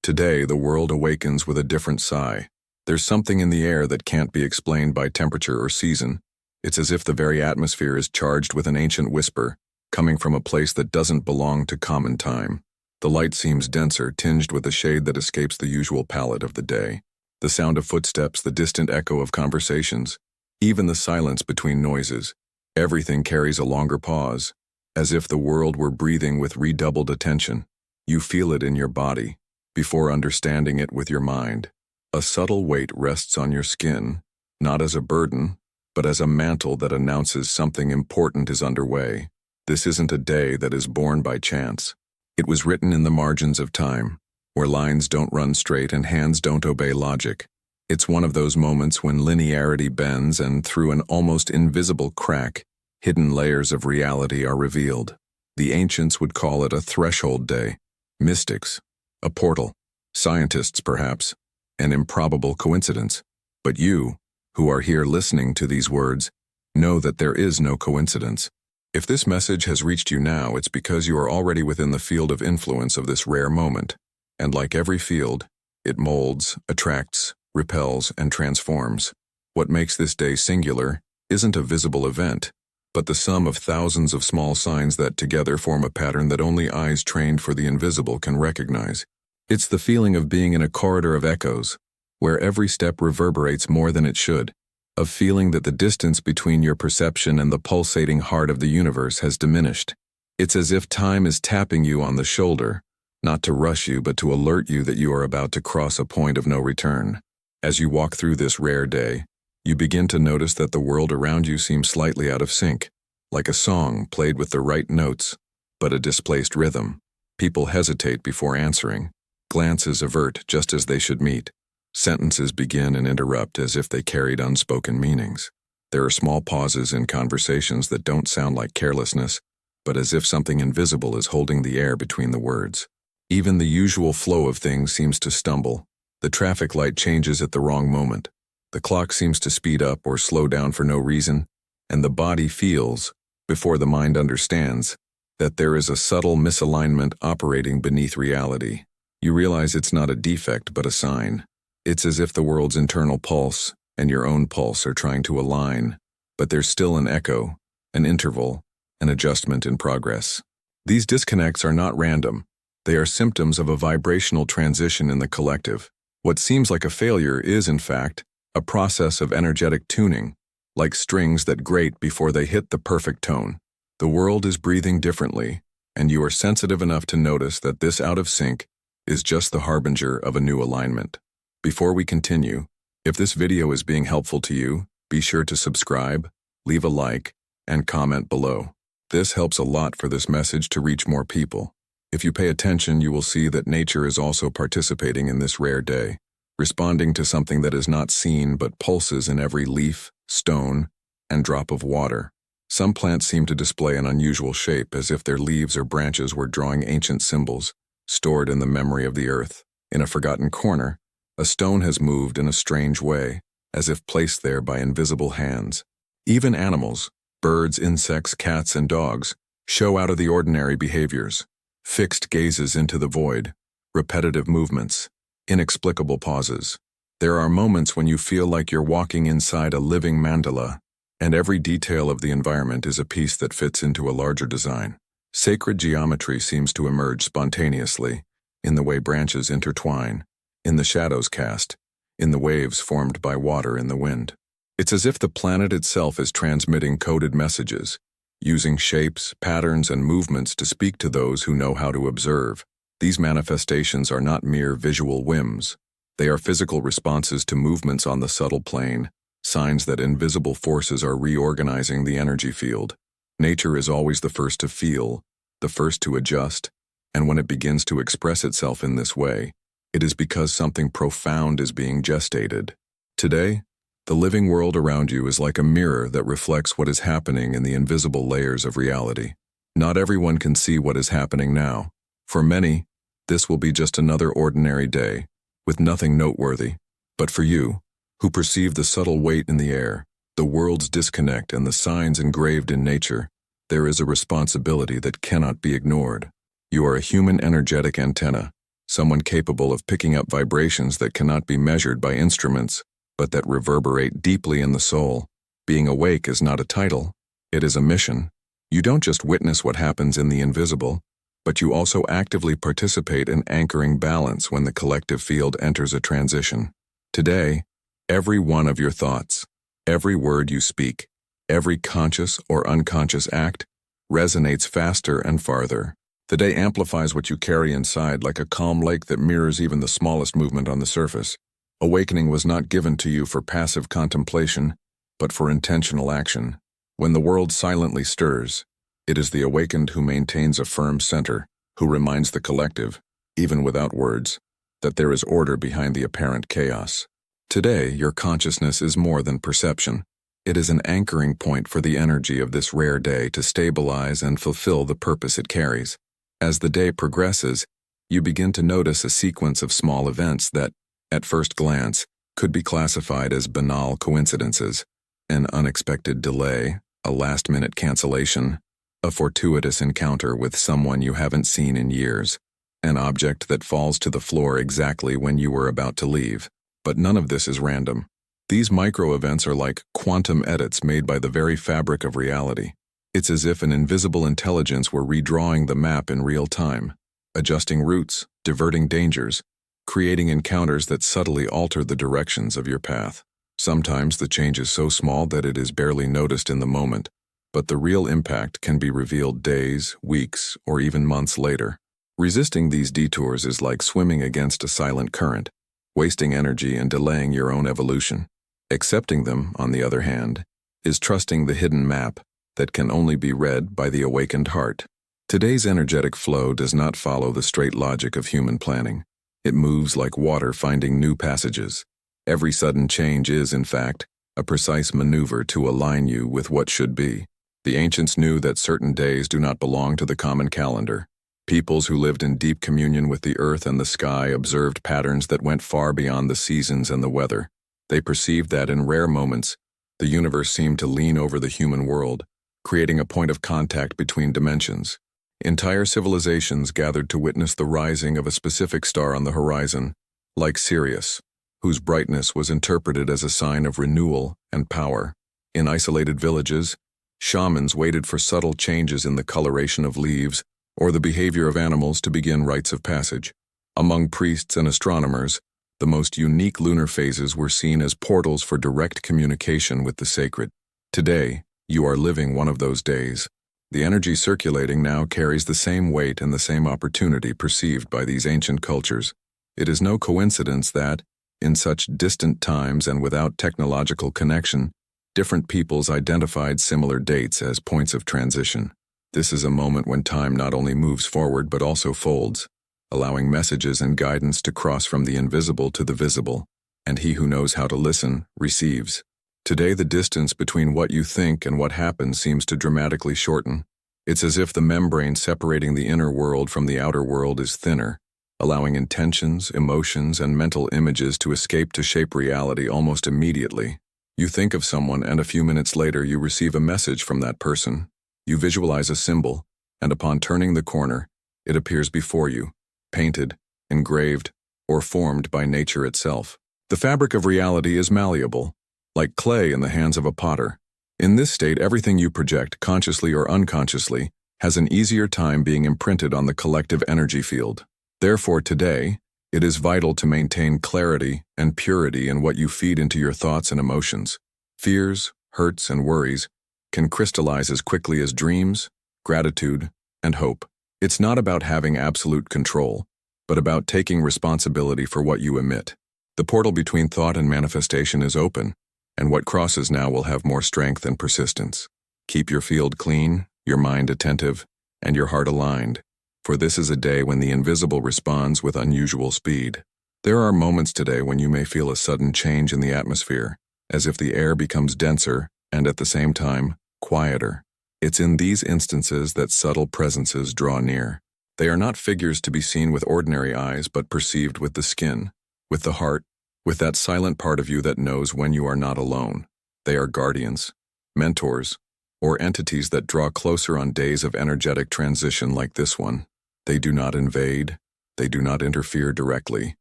Today, the world awakens with a different sigh. There's something in the air that can't be explained by temperature or season. It's as if the very atmosphere is charged with an ancient whisper, coming from a place that doesn't belong to common time. The light seems denser, tinged with a shade that escapes the usual palette of the day. The sound of footsteps, the distant echo of conversations, even the silence between noises. Everything carries a longer pause, as if the world were breathing with redoubled attention. You feel it in your body, before understanding it with your mind. A subtle weight rests on your skin, not as a burden, but as a mantle that announces something important is underway. This isn't a day that is born by chance. It was written in the margins of time, where lines don't run straight and hands don't obey logic. It's one of those moments when linearity bends and through an almost invisible crack, hidden layers of reality are revealed. The ancients would call it a threshold day. Mystics, a portal. Scientists, perhaps, an improbable coincidence. But you, who are here listening to these words, know that there is no coincidence. If this message has reached you now, it's because you are already within the field of influence of this rare moment. And like every field, it molds, attracts, repels, and transforms. What makes this day singular isn't a visible event, but the sum of thousands of small signs that together form a pattern that only eyes trained for the invisible can recognize. It's the feeling of being in a corridor of echoes, where every step reverberates more than it should, of feeling that the distance between your perception and the pulsating heart of the universe has diminished. It's as if time is tapping you on the shoulder, not to rush you but to alert you that you are about to cross a point of no return. As you walk through this rare day, you begin to notice that the world around you seems slightly out of sync, like a song played with the right notes, but a displaced rhythm. People hesitate before answering. Glances avert just as they should meet. Sentences begin and interrupt as if they carried unspoken meanings. There are small pauses in conversations that don't sound like carelessness, but as if something invisible is holding the air between the words. Even the usual flow of things seems to stumble. The traffic light changes at the wrong moment. The clock seems to speed up or slow down for no reason, and the body feels, before the mind understands, that there is a subtle misalignment operating beneath reality. You realize it's not a defect but a sign. It's as if the world's internal pulse and your own pulse are trying to align, but there's still an echo, an interval, an adjustment in progress. These disconnects are not random. They are symptoms of a vibrational transition in the collective. What seems like a failure is, in fact, a process of energetic tuning, like strings that grate before they hit the perfect tone. The world is breathing differently, and you are sensitive enough to notice that this out of sync is just the harbinger of a new alignment. Before we continue, if this video is being helpful to you, be sure to subscribe, leave a like, and comment below. This helps a lot for this message to reach more people. If you pay attention, you will see that nature is also participating in this rare day, responding to something that is not seen but pulses in every leaf, stone, and drop of water. Some plants seem to display an unusual shape, as if their leaves or branches were drawing ancient symbols, stored in the memory of the earth. In a forgotten corner, a stone has moved in a strange way, as if placed there by invisible hands. Even animals, birds, insects, cats, and dogs, show out of the ordinary behaviors. Fixed gazes into the void, repetitive movements, inexplicable pauses. There are moments when you feel like you're walking inside a living mandala, and every detail of the environment is a piece that fits into a larger design. Sacred geometry seems to emerge spontaneously, in the way branches intertwine, in the shadows cast, in the waves formed by water in the wind. It's as if the planet itself is transmitting coded messages, using shapes, patterns, and movements to speak to those who know how to observe. These manifestations are not mere visual whims. They are physical responses to movements on the subtle plane, signs that invisible forces are reorganizing the energy field. Nature is always the first to feel, the first to adjust, and when it begins to express itself in this way, it is because something profound is being gestated. Today, the living world around you is like a mirror that reflects what is happening in the invisible layers of reality. Not everyone can see what is happening now. For many, this will be just another ordinary day, with nothing noteworthy. But for you, who perceive the subtle weight in the air, the world's disconnect, and the signs engraved in nature, there is a responsibility that cannot be ignored. You are a human energetic antenna, someone capable of picking up vibrations that cannot be measured by instruments, but that reverberate deeply in the soul. Being awake is not a title, it is a mission. You don't just witness what happens in the invisible, but you also actively participate in anchoring balance when the collective field enters a transition. Today, every one of your thoughts, every word you speak, every conscious or unconscious act resonates faster and farther. The day amplifies what you carry inside like a calm lake that mirrors even the smallest movement on the surface. Awakening was not given to you for passive contemplation, but for intentional action. When the world silently stirs, it is the awakened who maintains a firm center, who reminds the collective, even without words, that there is order behind the apparent chaos. Today, your consciousness is more than perception. It is an anchoring point for the energy of this rare day to stabilize and fulfill the purpose it carries. As the day progresses, you begin to notice a sequence of small events that, at first glance, could be classified as banal coincidences: an unexpected delay, a last-minute cancellation, a fortuitous encounter with someone you haven't seen in years, an object that falls to the floor exactly when you were about to leave. But none of this is random. These micro-events are like quantum edits made by the very fabric of reality. It's as if an invisible intelligence were redrawing the map in real time, adjusting routes, diverting dangers, creating encounters that subtly alter the directions of your path. Sometimes the change is so small that it is barely noticed in the moment, but the real impact can be revealed days, weeks, or even months later. Resisting these detours is like swimming against a silent current, wasting energy and delaying your own evolution. Accepting them, on the other hand, is trusting the hidden map that can only be read by the awakened heart. Today's energetic flow does not follow the straight logic of human planning. It moves like water finding new passages. Every sudden change is, in fact, a precise maneuver to align you with what should be. The ancients knew that certain days do not belong to the common calendar. Peoples who lived in deep communion with the earth and the sky observed patterns that went far beyond the seasons and the weather. They perceived that in rare moments, the universe seemed to lean over the human world, creating a point of contact between dimensions. Entire civilizations gathered to witness the rising of a specific star on the horizon, like Sirius, whose brightness was interpreted as a sign of renewal and power. In isolated villages, shamans waited for subtle changes in the coloration of leaves or the behavior of animals to begin rites of passage. Among priests and astronomers, the most unique lunar phases were seen as portals for direct communication with the sacred. Today, you are living one of those days. The energy circulating now carries the same weight and the same opportunity perceived by these ancient cultures. It is no coincidence that, in such distant times and without technological connection, different peoples identified similar dates as points of transition. This is a moment when time not only moves forward but also folds, allowing messages and guidance to cross from the invisible to the visible, and he who knows how to listen receives. Today, the distance between what you think and what happens seems to dramatically shorten. It's as if the membrane separating the inner world from the outer world is thinner, allowing intentions, emotions, and mental images to escape to shape reality almost immediately. You think of someone, and a few minutes later you receive a message from that person. You visualize a symbol, and upon turning the corner, it appears before you, painted, engraved, or formed by nature itself. The fabric of reality is malleable, like clay in the hands of a potter. In this state, everything you project, consciously or unconsciously, has an easier time being imprinted on the collective energy field. Therefore, today, it is vital to maintain clarity and purity in what you feed into your thoughts and emotions. Fears, hurts, and worries can crystallize as quickly as dreams, gratitude, and hope. It's not about having absolute control, but about taking responsibility for what you emit. The portal between thought and manifestation is open, and what crosses now will have more strength and persistence. Keep your field clean, your mind attentive, and your heart aligned, for this is a day when the invisible responds with unusual speed. There are moments today when you may feel a sudden change in the atmosphere, as if the air becomes denser and at the same time, quieter. It's in these instances that subtle presences draw near. They are not figures to be seen with ordinary eyes, but perceived with the skin, with the heart, with that silent part of you that knows when you are not alone. They are guardians, mentors, or entities that draw closer on days of energetic transition like this one. They do not invade, They do not interfere directly.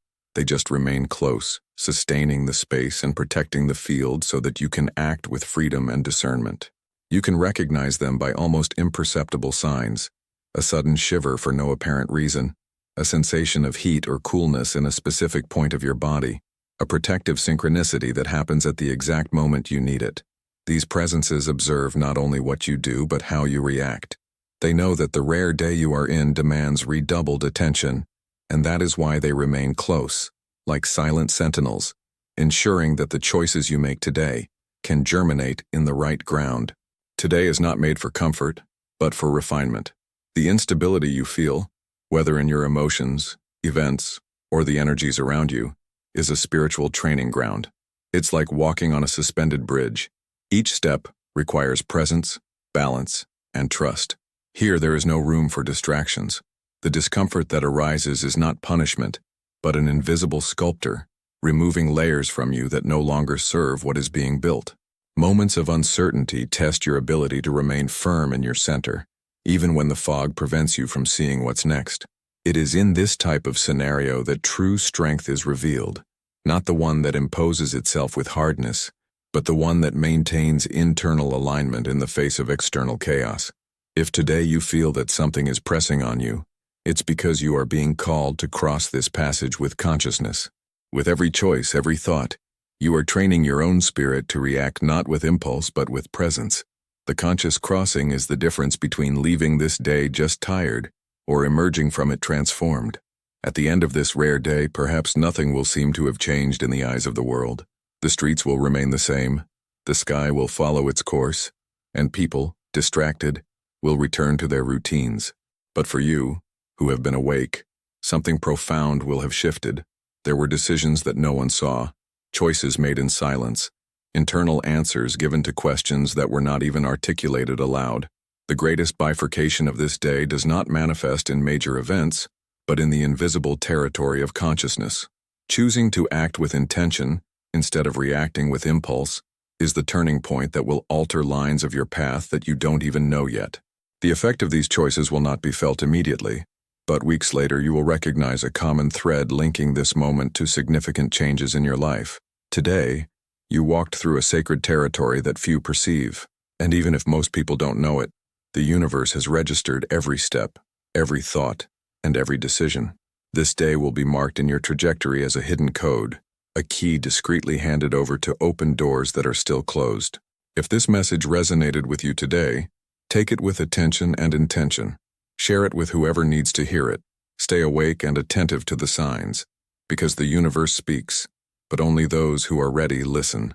They just remain close, sustaining the space and protecting the field so that you can act with freedom and discernment. You can recognize them by almost imperceptible signs: a sudden shiver for no apparent reason, a sensation of heat or coolness in a specific point of your body, a protective synchronicity that happens at the exact moment you need it. These presences observe not only what you do but how you react. They know that the rare day you are in demands redoubled attention, and that is why they remain close, like silent sentinels, ensuring that the choices you make today can germinate in the right ground. Today is not made for comfort, but for refinement. The instability you feel, whether in your emotions, events, or the energies around you, is a spiritual training ground. It's like walking on a suspended bridge. Each step requires presence, balance, and trust. Here there is no room for distractions. The discomfort that arises is not punishment, but an invisible sculptor, removing layers from you that no longer serve what is being built. Moments of uncertainty test your ability to remain firm in your center, even when the fog prevents you from seeing what's next. It is in this type of scenario that true strength is revealed, not the one that imposes itself with hardness, but the one that maintains internal alignment in the face of external chaos. If today you feel that something is pressing on you, it's because you are being called to cross this passage with consciousness. With every choice, every thought, you are training your own spirit to react not with impulse but with presence. The conscious crossing is the difference between leaving this day just tired or emerging from it transformed. At the end of this rare day, perhaps nothing will seem to have changed in the eyes of the world. The streets will remain the same, the sky will follow its course, and people, distracted, will return to their routines. But for you, who have been awake, something profound will have shifted. There were decisions that no one saw, choices made in silence, internal answers given to questions that were not even articulated aloud. The greatest bifurcation of this day does not manifest in major events, but in the invisible territory of consciousness. Choosing to act with intention, instead of reacting with impulse, is the turning point that will alter lines of your path that you don't even know yet. The effect of these choices will not be felt immediately, but weeks later you will recognize a common thread linking this moment to significant changes in your life. Today, you walked through a sacred territory that few perceive, and even if most people don't know it, the universe has registered every step, every thought, and every decision. This day will be marked in your trajectory as a hidden code, a key discreetly handed over to open doors that are still closed. If this message resonated with you today, take it with attention and intention. Share it with whoever needs to hear it. Stay awake and attentive to the signs, because the universe speaks, but only those who are ready listen.